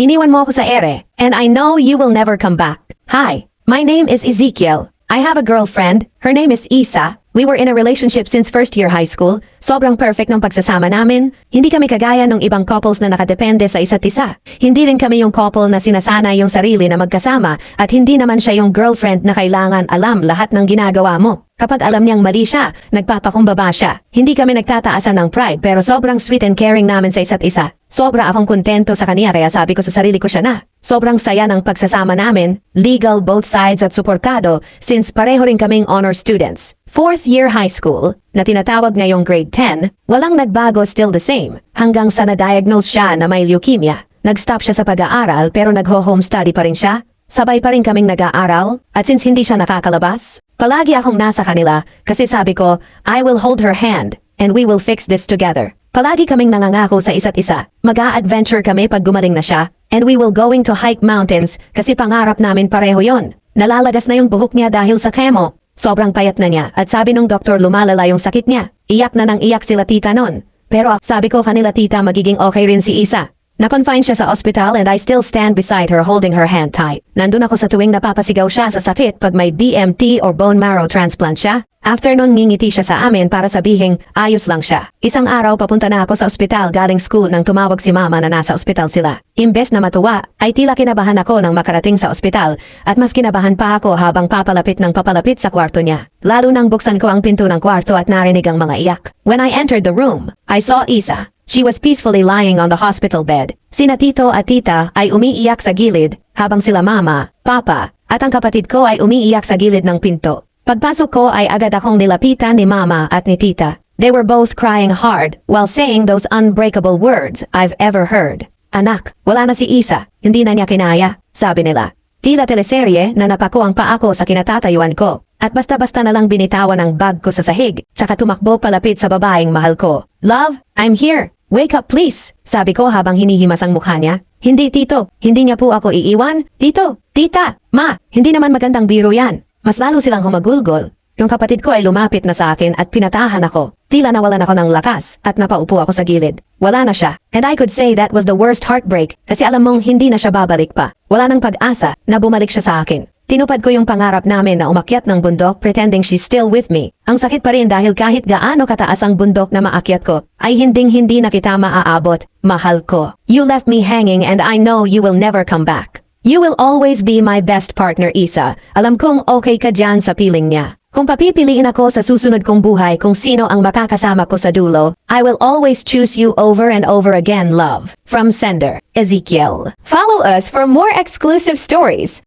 Iniwan mo ako sa ere, and I know you will never come back. Hi, my name is Ezekiel. I have a girlfriend. Her name is Isa. We were in a relationship since first year high school. Sobrang perfect ng pagsasama namin. Hindi kami kagaya ng ibang couples na nakadepende sa isa't isa. Hindi rin kami yung couple na sinasanay yung sarili na magkasama at hindi naman siya yung girlfriend na kailangan alam lahat ng ginagawa mo. Kapag alam niyang mali siya, nagpapakumbaba siya. Hindi kami nagtataasan ng pride pero sobrang sweet and caring namin sa isa't isa. Sobra akong kontento sa kanya kaya sabi ko sa sarili ko siya na. Sobrang saya ng pagsasama namin, legal both sides at suportado since pareho rin kaming honor students. Fourth year high school, na tinatawag ngayong grade 10, walang nagbago, still the same, hanggang sa na-diagnose siya na may leukemia. Nag-stop siya sa pag-aaral pero nag-home study pa rin siya. Sabay pa rin kaming nag-aaral at since hindi siya nakakalabas, palagi akong nasa kanila kasi sabi ko, I will hold her hand and we will fix this together. Palagi kaming nangangako sa isa't isa. Mag-a-adventure kami pag gumaling na siya and we will going to hike mountains kasi pangarap namin pareho yon. Nalalagas na yung buhok niya dahil sa chemo. Sobrang payat na niya at sabi nung doktor lumalala yung sakit niya. Iyak na nang iyak sila tita nun. Pero sabi ko kanila tita magiging okay rin si Isa. Na-confine siya sa ospital and I still stand beside her holding her hand tight. Nandun ako sa tuwing napapasigaw siya sa sakit pag may BMT or bone marrow transplant siya. After nun ngingiti siya sa amin para sabihing ayos lang siya. Isang araw papunta na ako sa ospital galing school nang tumawag si mama na nasa ospital sila. Imbes na matuwa, ay tila kinabahan ako nang makarating sa ospital at mas kinabahan pa ako habang papalapit sa kwarto niya. Lalo nang buksan ko ang pinto ng kwarto at narinig ang mga iyak. When I entered the room, I saw Isa. She was peacefully lying on the hospital bed. Sina tito at tita ay umiiyak sa gilid habang sila mama, papa at ang kapatid ko ay umiiyak sa gilid ng pinto. Pagpasok ko ay agad akong nilapitan ni mama at ni tita. They were both crying hard while saying those unbreakable words I've ever heard. Anak, wala na si Isa, hindi na niya kinaya, sabi nila. Tila teleserye na napako ang paa ko sa kinatatayuan ko. At basta-basta na lang binitawan ang bag ko sa sahig, tsaka tumakbo palapit sa babaeng mahal ko. Love, I'm here. Wake up please, sabi ko habang hinihimas ang mukha niya. Hindi tito, hindi niya po ako iiwan. Tito, tita, ma, hindi naman magandang biro yan. Mas lalo silang humagulgol. Yung kapatid ko ay lumapit na sa akin at pinatahan ako. Tila nawalan ako ng lakas at napaupo ako sa gilid. Wala na siya. And I could say that was the worst heartbreak kasi alam mong hindi na siya babalik pa. Wala nang pag-asa na bumalik siya sa akin. Tinupad ko yung pangarap namin na umakyat ng bundok pretending she's still with me. Ang sakit pa rin dahil kahit gaano kataas ang bundok na maakyat ko, ay hindi na kita maaabot. Mahal ko. You left me hanging and I know you will never come back. You will always be my best partner, Isa. Alam kong okay ka dyan sa piling niya. Kung papipiliin ako sa susunod kong buhay kung sino ang makakasama ko sa dulo, I will always choose you over and over again, love. From sender, Ezekiel. Follow us for more exclusive stories.